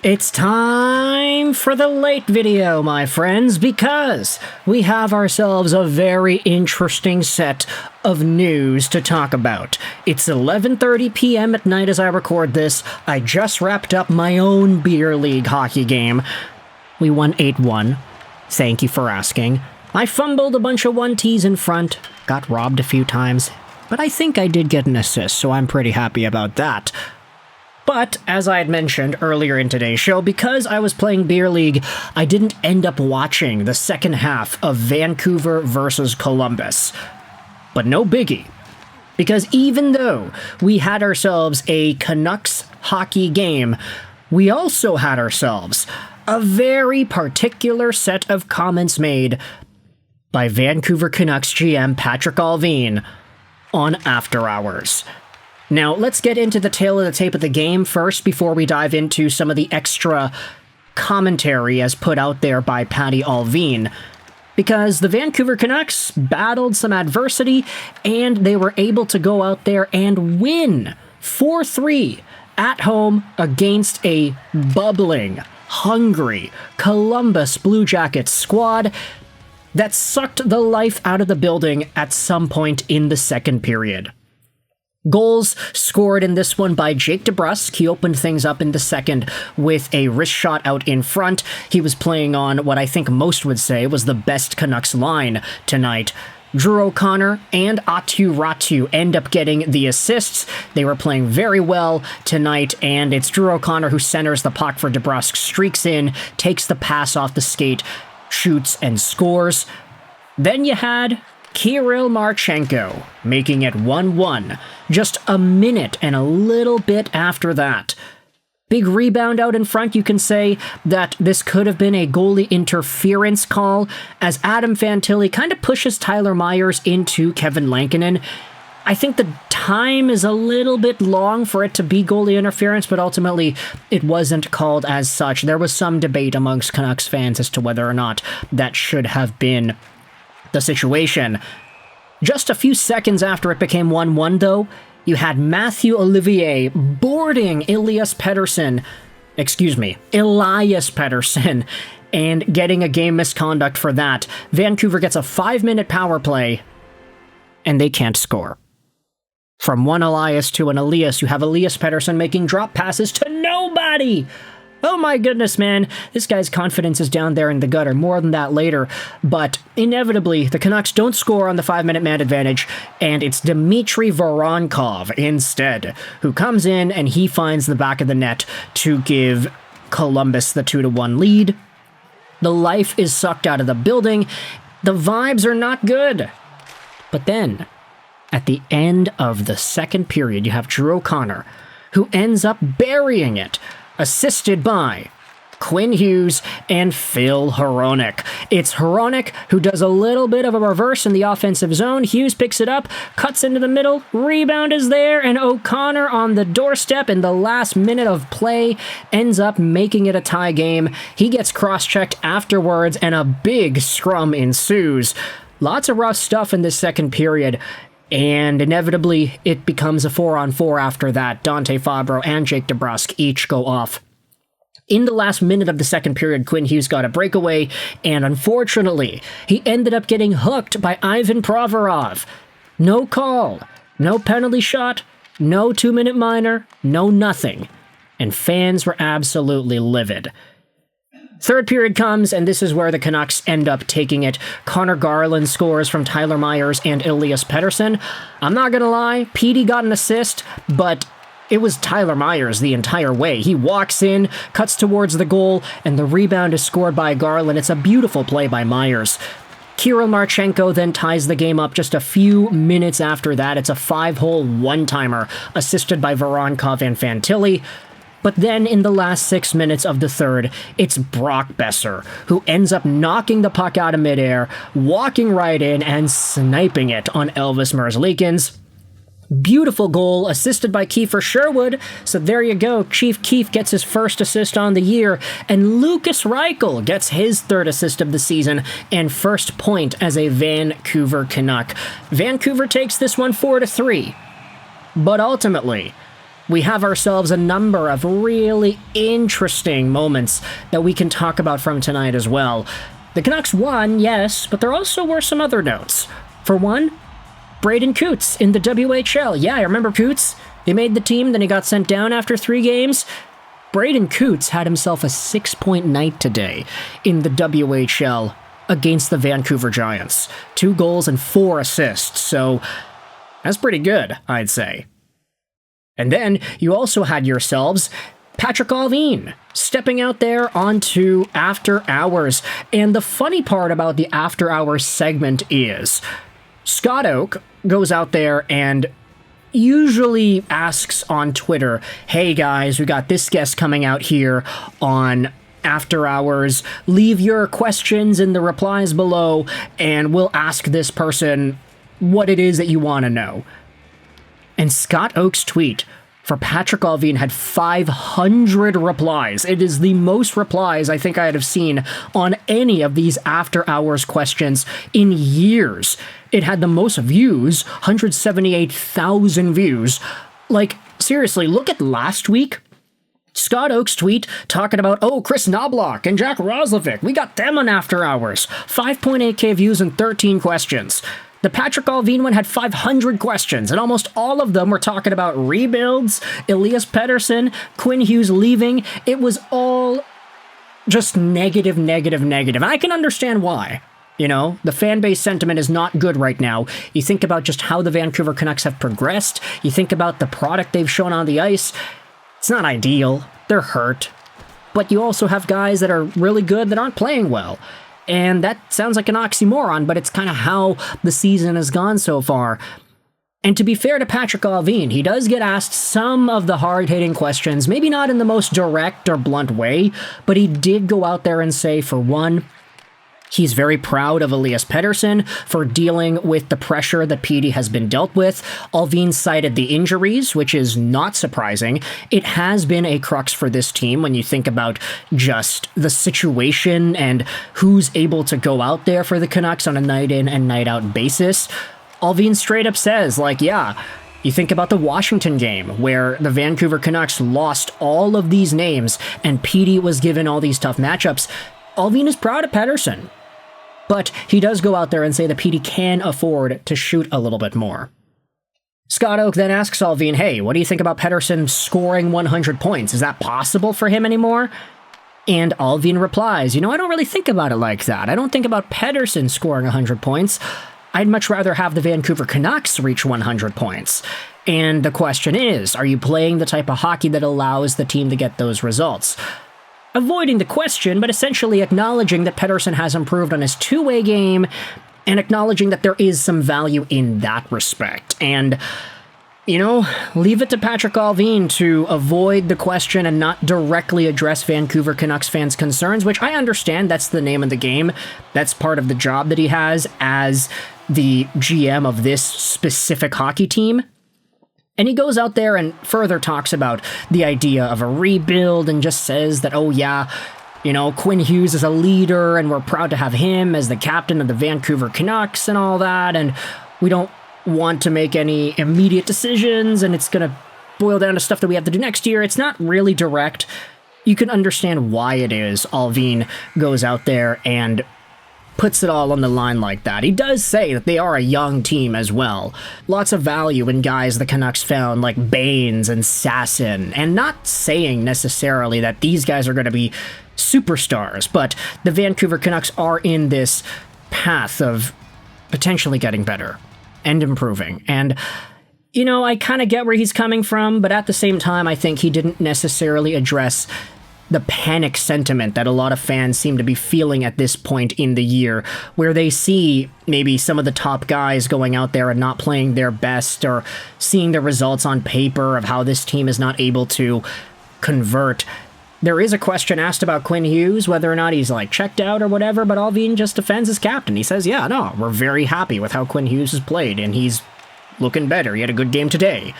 It's time for the late video, my friends, because we have ourselves a very interesting set of news to talk about. It's 11:30 p.m. at night as I record this. I just wrapped up my own beer league hockey game. We won 8-1. Thank you for asking. I fumbled a bunch of 1-Ts in front, got robbed a few times, but I think I did get an assist, so I'm pretty happy about that. But, as I had mentioned earlier in today's show, because I was playing Beer League, I didn't end up watching the second half of Vancouver versus Columbus. But no biggie. Because even though we had ourselves a Canucks hockey game, we also had ourselves a very particular set of comments made by Vancouver Canucks GM Patrik Allvin on After Hours. Now, let's get into the tail of the tape of the game first before we dive into some of the extra commentary as put out there by Patty Allvin, because the Vancouver Canucks battled some adversity and they were able to go out there and win 4-3 at home against a bubbling, hungry Columbus Blue Jackets squad that sucked the life out of the building at some point in the second period. Goals scored in this one by Jake DeBrusk. He opened things up in the second with a wrist shot out in front. He was playing on what I think most would say was the best Canucks line tonight. Drew O'Connor and Atu Ratu end up getting the assists. They were playing very well tonight, and it's Drew O'Connor who centers the puck for DeBrusk, streaks in, takes the pass off the skate, shoots, and scores. Then you had Kirill Marchenko making it 1-1, just a minute and a little bit after that. Big rebound out in front. You can say that this could have been a goalie interference call as Adam Fantilli kind of pushes Tyler Myers into Kevin Lankinen. I think the time is a little bit long for it to be goalie interference, but ultimately it wasn't called as such. There was some debate amongst Canucks fans as to whether or not that should have been the situation. Just a few seconds after it became 1-1, though, you had Matthew Olivier boarding Elias Pettersson, and getting a game misconduct for that. Vancouver gets a 5-minute power play, and they can't score. From one Elias to an Elias, you have Elias Pettersson making drop passes to nobody! Oh my goodness, man. This guy's confidence is down there in the gutter. More than that later. But inevitably, the Canucks don't score on the 5-minute man advantage, and it's Dmitri Voronkov instead, who comes in and he finds the back of the net to give Columbus the 2-1 lead. The life is sucked out of the building. The vibes are not good. But then, at the end of the second period, you have Drew O'Connor, who ends up burying it, assisted by Quinn Hughes and Phil Hronek. It's Hronek who does a little bit of a reverse in the offensive zone. Hughes picks it up, cuts into the middle, rebound is there, and O'Connor on the doorstep in the last minute of play ends up making it a tie game. He gets cross-checked afterwards, and a big scrum ensues. Lots of rough stuff in this second period, and inevitably, it becomes a 4-on-4 after that. Dante Fabro and Jake DeBrusk each go off. In the last minute of the second period, Quinn Hughes got a breakaway, and unfortunately, he ended up getting hooked by Ivan Provorov. No call, no penalty shot, no 2-minute minor, no nothing. And fans were absolutely livid. Third period comes, and this is where the Canucks end up taking it. Conor Garland scores from Tyler Myers and Elias Pettersson. I'm not gonna lie, Petey got an assist, but it was Tyler Myers the entire way. He walks in, cuts towards the goal, and the rebound is scored by Garland. It's a beautiful play by Myers. Kirill Marchenko then ties the game up just a few minutes after that. It's a 5-hole one-timer, assisted by Voronkov and Fantilli. But then in the last 6 minutes of the third, it's Brock Boeser, who ends up knocking the puck out of midair, walking right in and sniping it on Elvis Merzlikns. Beautiful goal, assisted by Kiefer Sherwood. So there you go, Chief Keef gets his first assist on the year, and Lucas Reichel gets his third assist of the season and first point as a Vancouver Canuck. Vancouver takes this one 4-3. But ultimately, we have ourselves a number of really interesting moments that we can talk about from tonight as well. The Canucks won, yes, but there also were some other notes. For one, Braden Coots in the WHL. Yeah, I remember Coots. He made the team, then he got sent down after 3 games. Braden Coots had himself a 6-point night today in the WHL against the Vancouver Giants. 2 goals and 4 assists, so that's pretty good, I'd say. And then you also had yourselves Patrik Allvin stepping out there onto After Hours. And the funny part about the After Hours segment is Scott Oak goes out there and usually asks on Twitter, hey guys, we got this guest coming out here on After Hours. Leave your questions in the replies below and we'll ask this person what it is that you want to know. And Scott Oak's tweet for Patrik Allvin had 500 replies. It is the most replies I think I have seen on any of these After Hours questions in years. It had the most views, 178,000 views. Like, seriously, look at last week. Scott Oak's tweet talking about, oh, Chris Knobloch and Jack Roslovic, we got them on After Hours. 5.8k views and 13 questions. The Patrik Allvin one had 500 questions, and almost all of them were talking about rebuilds, Elias Pettersson, Quinn Hughes leaving. It was all just negative, negative, negative. And I can understand why. You know, the fan base sentiment is not good right now. You think about just how the Vancouver Canucks have progressed. You think about the product they've shown on the ice. It's not ideal. They're hurt. But you also have guys that are really good that aren't playing well. And that sounds like an oxymoron, but it's kind of how the season has gone so far. And to be fair to Patrik Allvin, he does get asked some of the hard-hitting questions, maybe not in the most direct or blunt way, but he did go out there and say, for one, he's very proud of Elias Pettersson for dealing with the pressure that PD has been dealt with. Allvin cited the injuries, which is not surprising. It has been a crux for this team when you think about just the situation and who's able to go out there for the Canucks on a night-in and night-out basis. Allvin straight up says, like, yeah, you think about the Washington game where the Vancouver Canucks lost all of these names and PD was given all these tough matchups. Allvin is proud of Pettersson. But he does go out there and say that PD can afford to shoot a little bit more. Scott Oak then asks Allvin, hey, what do you think about Pettersson scoring 100 points? Is that possible for him anymore? And Allvin replies, you know, I don't really think about it like that. I don't think about Pettersson scoring 100 points. I'd much rather have the Vancouver Canucks reach 100 points. And the question is, are you playing the type of hockey that allows the team to get those results? Avoiding the question, but essentially acknowledging that Pettersson has improved on his two-way game and acknowledging that there is some value in that respect. And, you know, leave it to Patrik Allvin to avoid the question and not directly address Vancouver Canucks fans' concerns, which I understand that's the name of the game. That's part of the job that he has as the GM of this specific hockey team. And he goes out there and further talks about the idea of a rebuild and just says that, oh yeah, you know, Quinn Hughes is a leader and we're proud to have him as the captain of the Vancouver Canucks and all that. And we don't want to make any immediate decisions and it's going to boil down to stuff that we have to do next year. It's not really direct. You can understand why it is Allvin goes out there and puts it all on the line like that. He does say that they are a young team as well. Lots of value in guys the Canucks found like Baines and Sasson, and not saying necessarily that these guys are going to be superstars, but the Vancouver Canucks are in this path of potentially getting better and improving. And, you know, I kind of get where he's coming from, but at the same time, I think he didn't necessarily address the panic sentiment that a lot of fans seem to be feeling at this point in the year, where they see maybe some of the top guys going out there and not playing their best, or seeing the results on paper of how this team is not able to convert. There is a question asked about Quinn Hughes, whether or not he's like checked out or whatever, but Allvin just defends his captain. He says, yeah, no, we're very happy with how Quinn Hughes has played, and he's looking better. He had a good game today.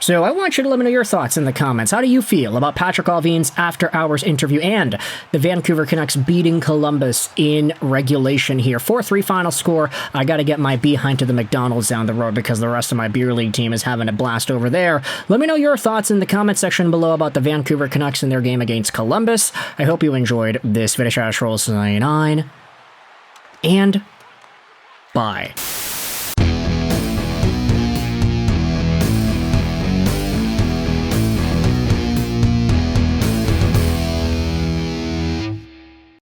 So I want you to let me know your thoughts in the comments. How do you feel about Patrick Allvin's after-hours interview and the Vancouver Canucks beating Columbus in regulation here? 4-3 final score. I got to get my behind to the McDonald's down the road because the rest of my beer league team is having a blast over there. Let me know your thoughts in the comment section below about the Vancouver Canucks and their game against Columbus. I hope you enjoyed this video. Rolls 99 and bye.